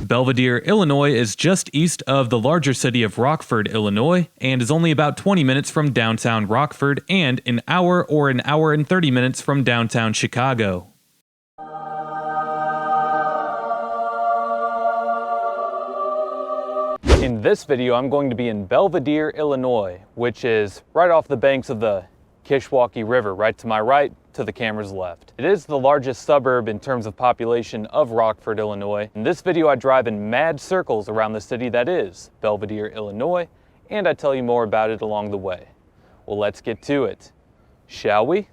Belvidere, Illinois is just east of the larger city of Rockford, Illinois, and is only about 20 minutes from downtown Rockford and an hour and 30 minutes from downtown Chicago. In this video, I'm going to be in Belvidere, Illinois, which is right off the banks of the Kishwaukee River, right to my right, to the camera's left. It is the largest suburb in terms of population of Rockford, Illinois. In this video, I drive in mad circles around the city that is Belvidere, Illinois, and I tell you more about it along the way. Well, let's get to it, shall we?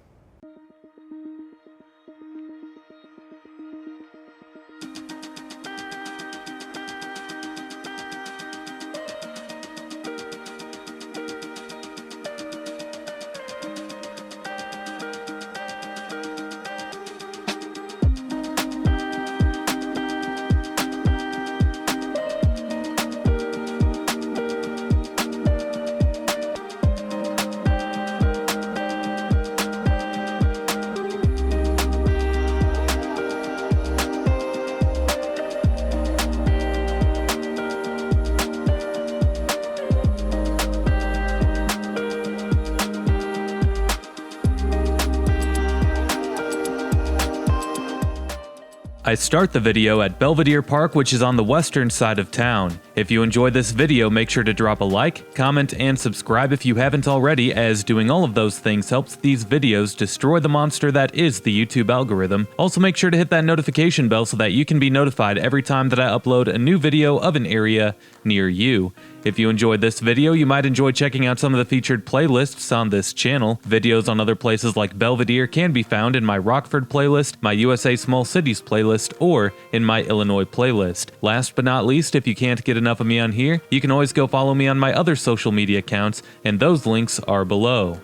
I start the video at Belvidere Park, which is on the western side of town. If you enjoyed this video, make sure to drop a like, comment, and subscribe if you haven't already, as doing all of those things helps these videos destroy the monster that is the YouTube algorithm. Also make sure to hit that notification bell so that you can be notified every time that I upload a new video of an area near you. If you enjoyed this video, you might enjoy checking out some of the featured playlists on this channel. Videos on other places like Belvidere can be found in my Rockford playlist, my USA Small Cities playlist, or in my Illinois playlist. Last but not least, if you can't get enough of me on here, you can always go follow me on my other social media accounts, and those links are below.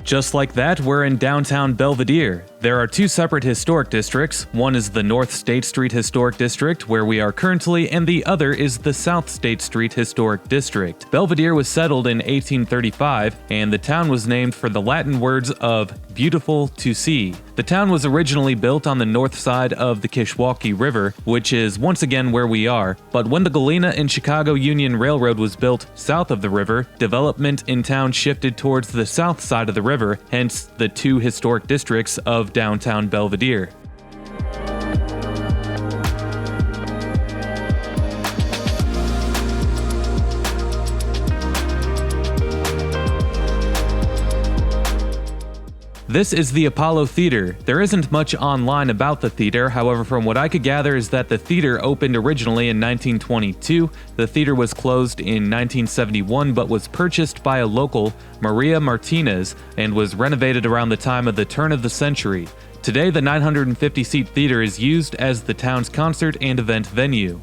Just like that, we're in downtown Belvidere. There are two separate historic districts. One is the North State Street Historic District, where we are currently, and the other is the South State Street Historic District. Belvidere was settled in 1835, and the town was named for the Latin words of beautiful to see. The town was originally built on the north side of the Kishwaukee River, which is once again where we are, but when the Galena and Chicago Union Railroad was built south of the river, development in town shifted towards the south side of the river, hence the two historic districts of downtown Belvidere. This is the Apollo Theater. There isn't much online about the theater, however from what I could gather is that the theater opened originally in 1922, the theater was closed in 1971 but was purchased by a local, Maria Martinez, and was renovated around the time of the turn of the century. Today the 950-seat theater is used as the town's concert and event venue.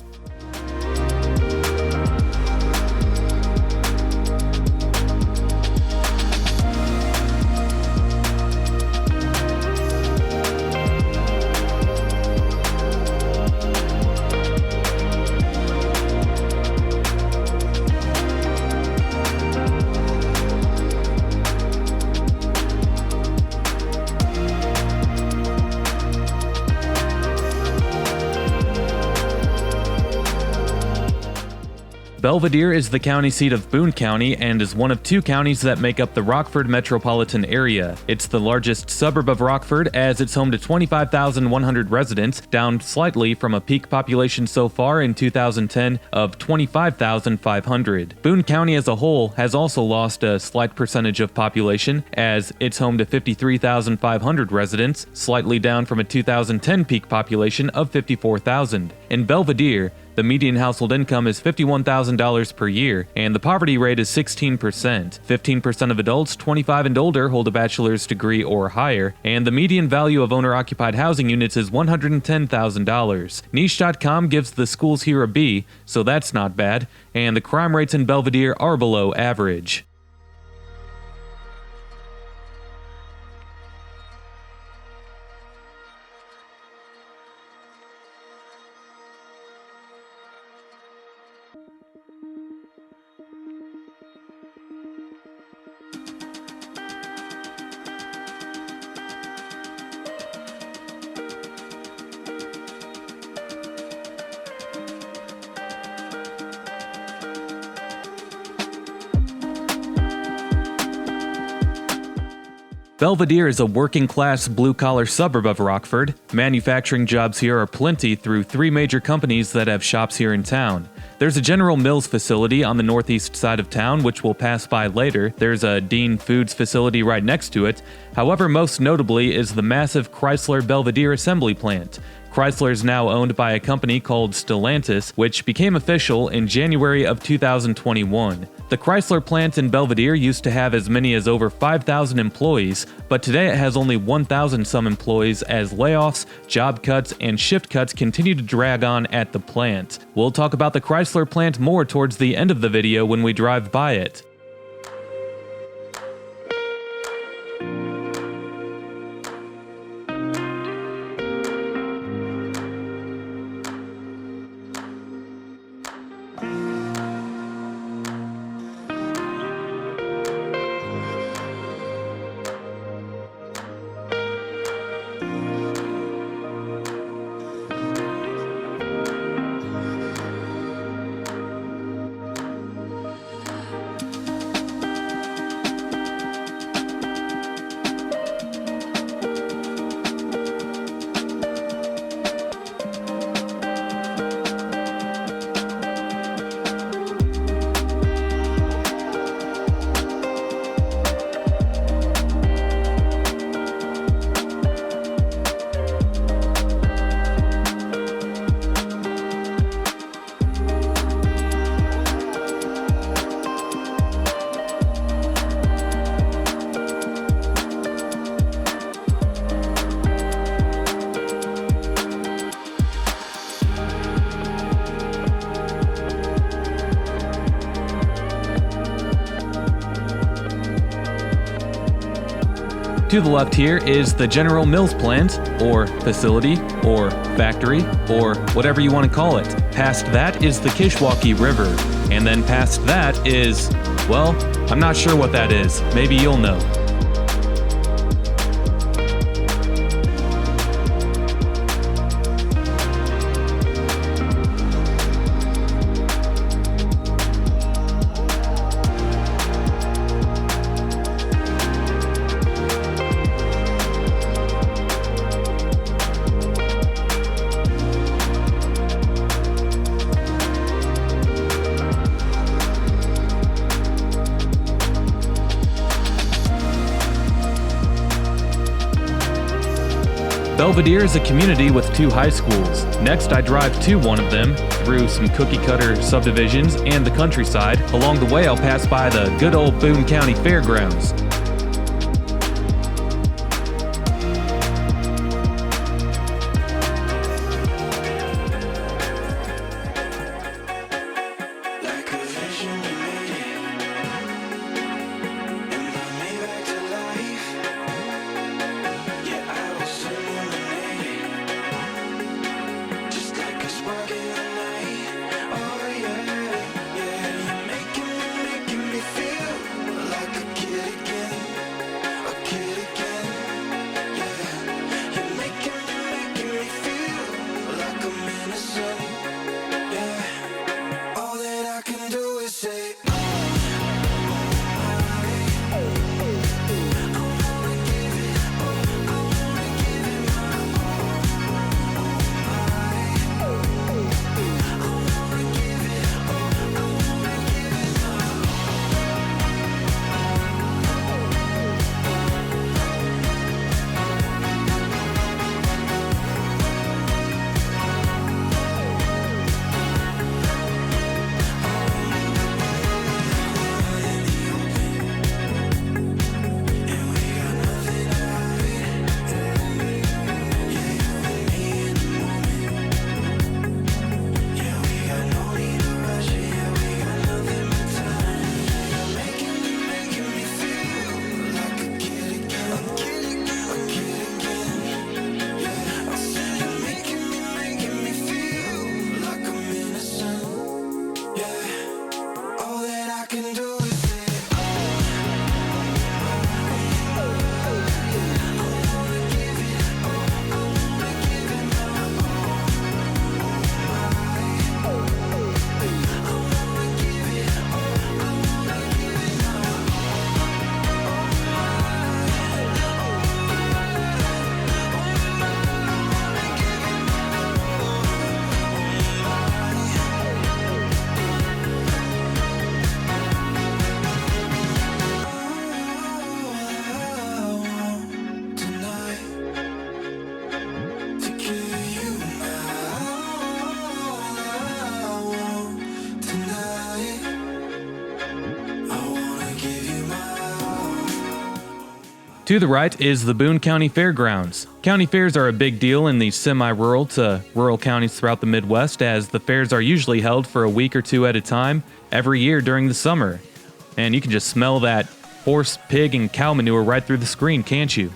Belvidere is the county seat of Boone County and is one of two counties that make up the Rockford metropolitan area. It's the largest suburb of Rockford as it's home to 25,100 residents, down slightly from a peak population so far in 2010 of 25,500. Boone County as a whole has also lost a slight percentage of population as it's home to 53,500 residents, slightly down from a 2010 peak population of 54,000. In Belvidere, the median household income is $51,000 per year, and the poverty rate is 16%. 15% of adults 25 and older hold a bachelor's degree or higher, and the median value of owner-occupied housing units is $110,000. Niche.com gives the schools here a B, so that's not bad, and the crime rates in Belvidere are below average. Belvidere is a working-class, blue-collar suburb of Rockford. Manufacturing jobs here are plenty through 3 major companies that have shops here in town. There's a General Mills facility on the northeast side of town, which we'll pass by later. There's a Dean Foods facility right next to it. However, most notably is the massive Chrysler Belvidere assembly plant. Chrysler is now owned by a company called Stellantis, which became official in January of 2021. The Chrysler plant in Belvidere used to have as many as over 5,000 employees, but today it has only 1,000 some employees as layoffs, job cuts, and shift cuts continue to drag on at the plant. We'll talk about the Chrysler plant more towards the end of the video when we drive by it. To the left here is the General Mills plant, or facility, or factory, or whatever you want to call it. Past that is the Kishwaukee River, and then past that is, well, I'm not sure what that is. Maybe you'll know. Belvidere is a community with 2 high schools. Next, I drive to one of them, through some cookie-cutter subdivisions and the countryside. Along the way, I'll pass by the good old Boone County Fairgrounds. Making me feel like a kid again. To the right is the Boone County Fairgrounds. County fairs are a big deal in the semi-rural to rural counties throughout the Midwest, as the fairs are usually held for a week or two at a time every year during the summer. And you can just smell that horse, pig, and cow manure right through the screen, can't you?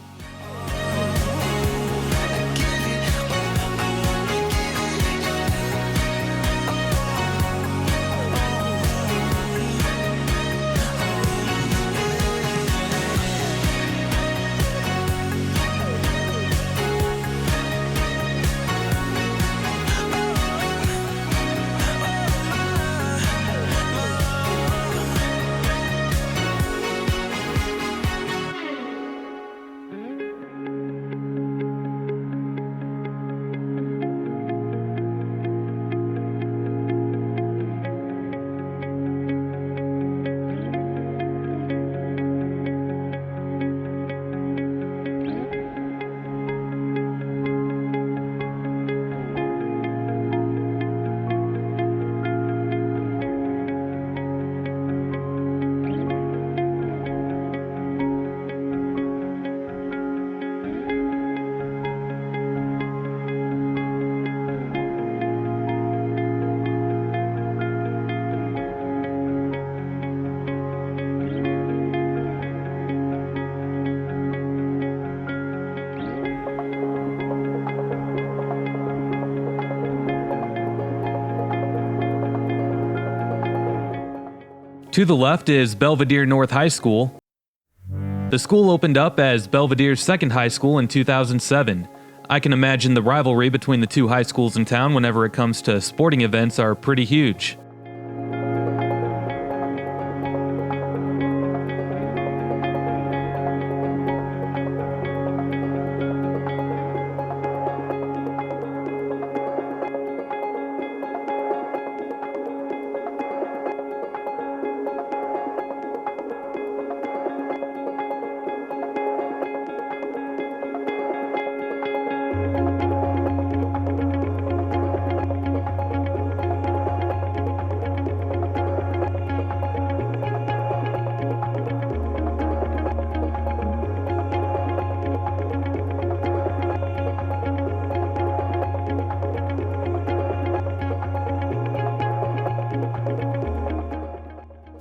To the left is Belvidere North High School. The school opened up as Belvidere's second high school in 2007. I can imagine the rivalry between the two high schools in town whenever it comes to sporting events are pretty huge.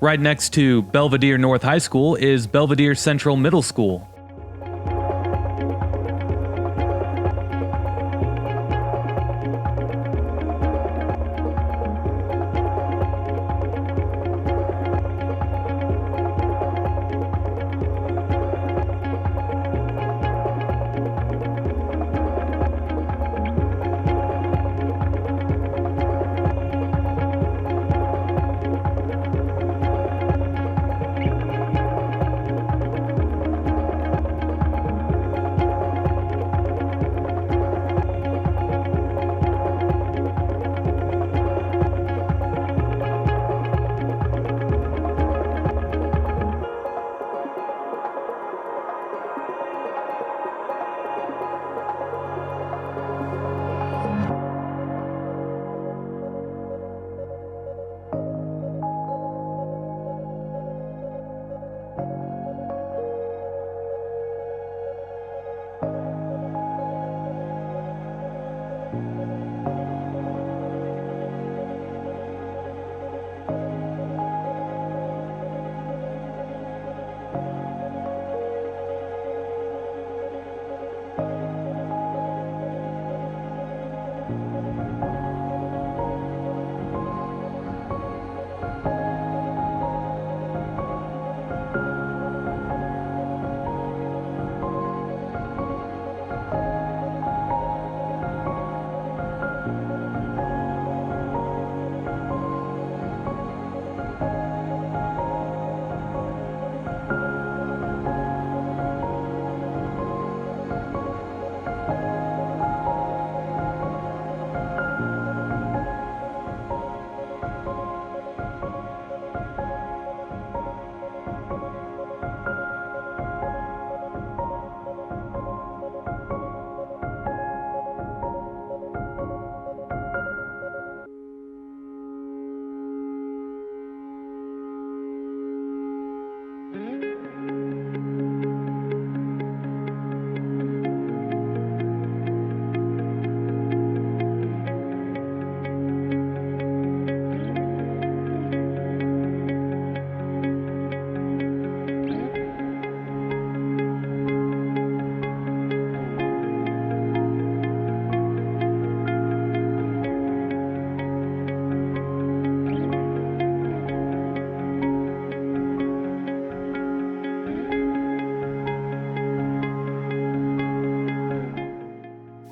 Right next to Belvidere North High School is Belvidere Central Middle School.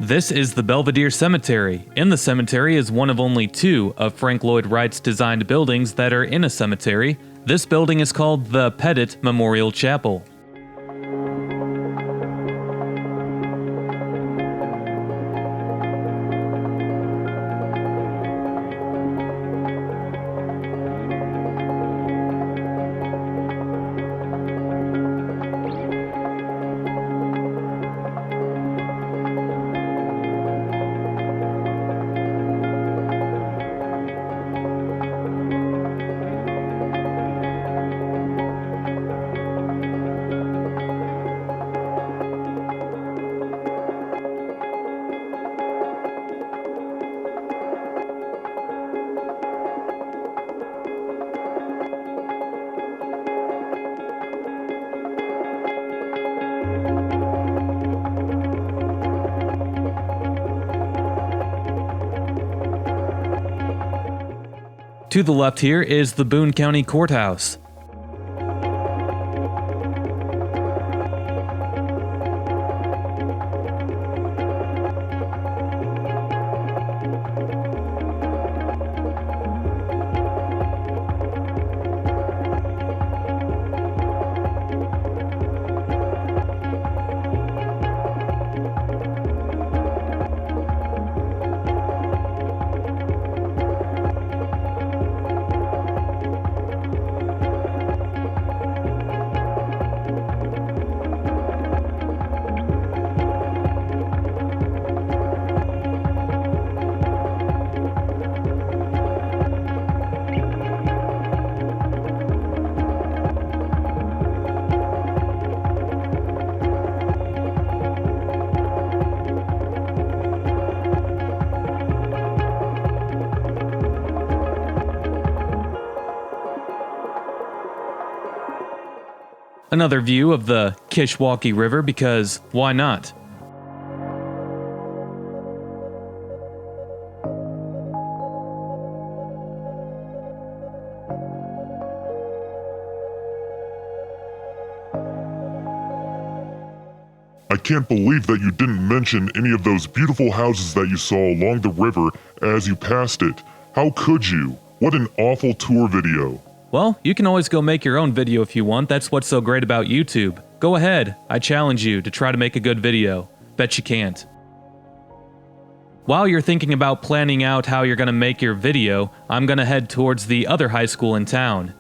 This is the Belvidere Cemetery. In the cemetery is one of only two of Frank Lloyd Wright's designed buildings that are in a cemetery. This building is called the Pettit Memorial Chapel. To the left here is the Boone County Courthouse. Another view of the Kishwaukee River, because why not? I can't believe that you didn't mention any of those beautiful houses that you saw along the river as you passed it. How could you? What an awful tour video. Well, you can always go make your own video if you want. That's what's so great about YouTube. Go ahead. I challenge you to try to make a good video. Bet you can't. While you're thinking about planning out how you're going to make your video, I'm going to head towards the other high school in town.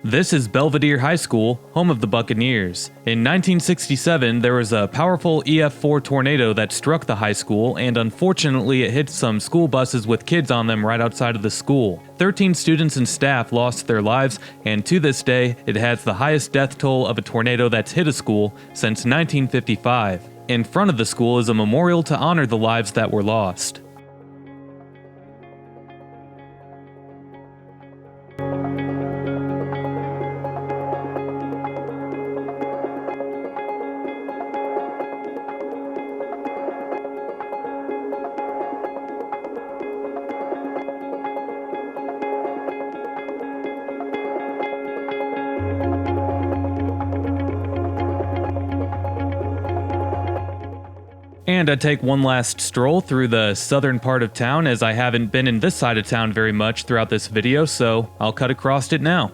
This is Belvidere High School, home of the Buccaneers. In 1967, there was a powerful EF4 tornado that struck the high school, and unfortunately it hit some school buses with kids on them right outside of the school. 13 students and staff lost their lives, and to this day, it has the highest death toll of a tornado that's hit a school since 1955. In front of the school is a memorial to honor the lives that were lost. And I take one last stroll through the southern part of town, as I haven't been in this side of town very much throughout this video, so I'll cut across it now.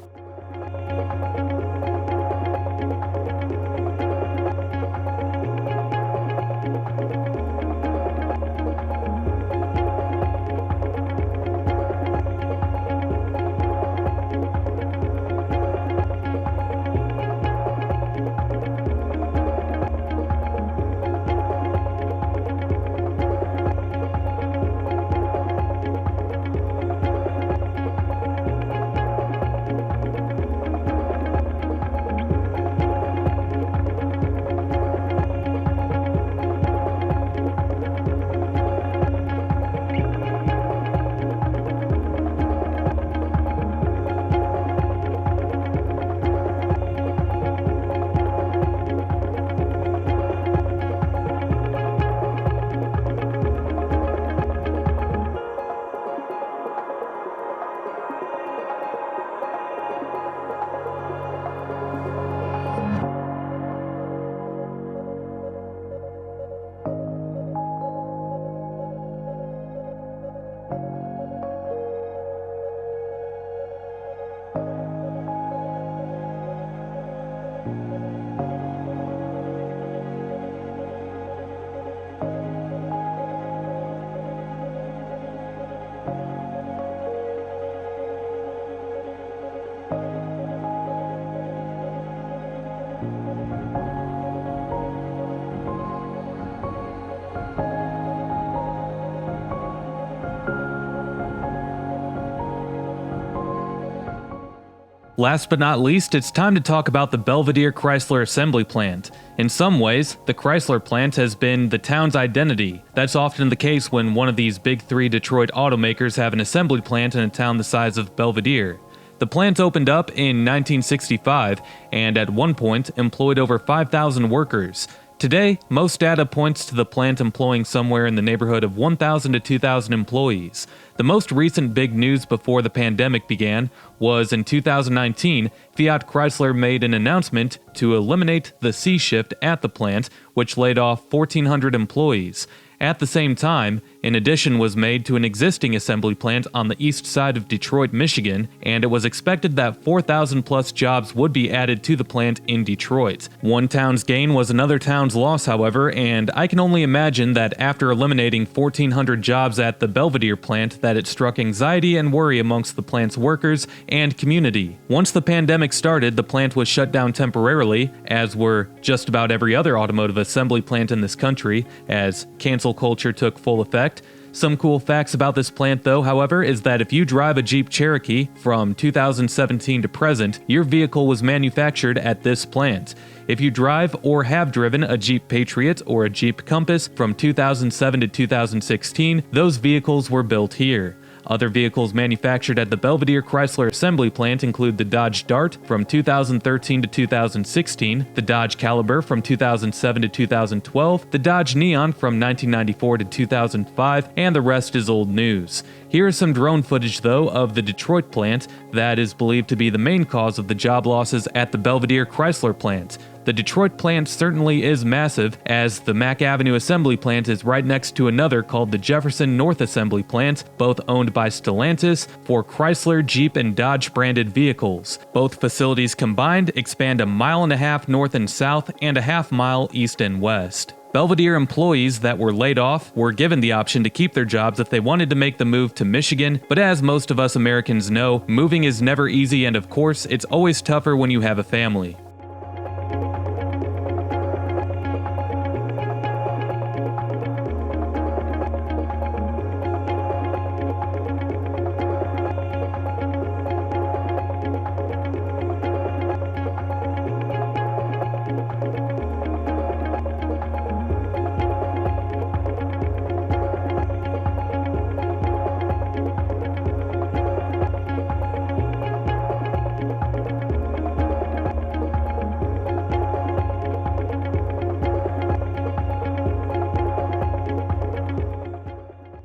Last but not least, it's time to talk about the Belvidere Chrysler assembly plant. In some ways, the Chrysler plant has been the town's identity. That's often the case when one of these big three Detroit automakers have an assembly plant in a town the size of Belvidere. The plant opened up in 1965 and at one point employed over 5,000 workers. Today, most data points to the plant employing somewhere in the neighborhood of 1,000 to 2,000 employees. The most recent big news before the pandemic began was in 2019, Fiat Chrysler made an announcement to eliminate the C shift at the plant, which laid off 1,400 employees. At the same time, an addition was made to an existing assembly plant on the east side of Detroit, Michigan, and it was expected that 4,000 plus jobs would be added to the plant in Detroit. One town's gain was another town's loss, however, and I can only imagine that after eliminating 1,400 jobs at the Belvidere plant that it struck anxiety and worry amongst the plant's workers and community. Once the pandemic started, the plant was shut down temporarily, as were just about every other automotive assembly plant in this country, as cancel culture took full effect. Some cool facts about this plant though, however, is that if you drive a Jeep Cherokee from 2017 to present, your vehicle was manufactured at this plant. If you drive or have driven a Jeep Patriot or a Jeep Compass from 2007 to 2016, those vehicles were built here. Other vehicles manufactured at the Belvidere Chrysler assembly plant include the Dodge Dart from 2013 to 2016, the Dodge Caliber from 2007 to 2012, the Dodge Neon from 1994 to 2005, and the rest is old news. Here is some drone footage though of the Detroit plant that is believed to be the main cause of the job losses at the Belvidere Chrysler plant. The Detroit plant certainly is massive, as the Mack Avenue assembly plant is right next to another called the Jefferson North Assembly Plant, both owned by Stellantis for Chrysler, Jeep, and Dodge branded vehicles. Both facilities combined expand 1.5 miles north and south and 0.5 mile east and west. Belvidere employees that were laid off were given the option to keep their jobs if they wanted to make the move to Michigan, but as most of us Americans know, moving is never easy, and of course, it's always tougher when you have a family.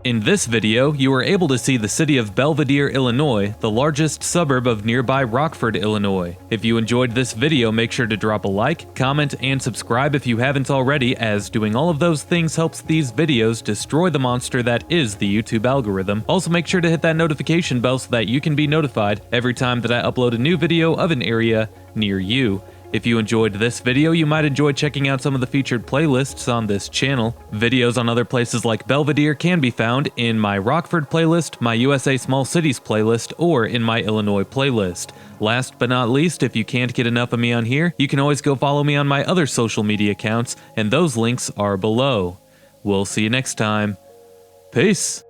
In this video, you are able to see the city of Belvidere, Illinois, the largest suburb of nearby Rockford, Illinois. If you enjoyed this video, make sure to drop a like, comment, and subscribe if you haven't already, as doing all of those things helps these videos destroy the monster that is the YouTube algorithm. Also, make sure to hit that notification bell so that you can be notified every time that I upload a new video of an area near you. If you enjoyed this video, you might enjoy checking out some of the featured playlists on this channel. Videos on other places like Belvidere can be found in my Rockford playlist, my USA Small Cities playlist, or in my Illinois playlist. Last but not least, if you can't get enough of me on here, you can always go follow me on my other social media accounts, and those links are below. We'll see you next time. Peace!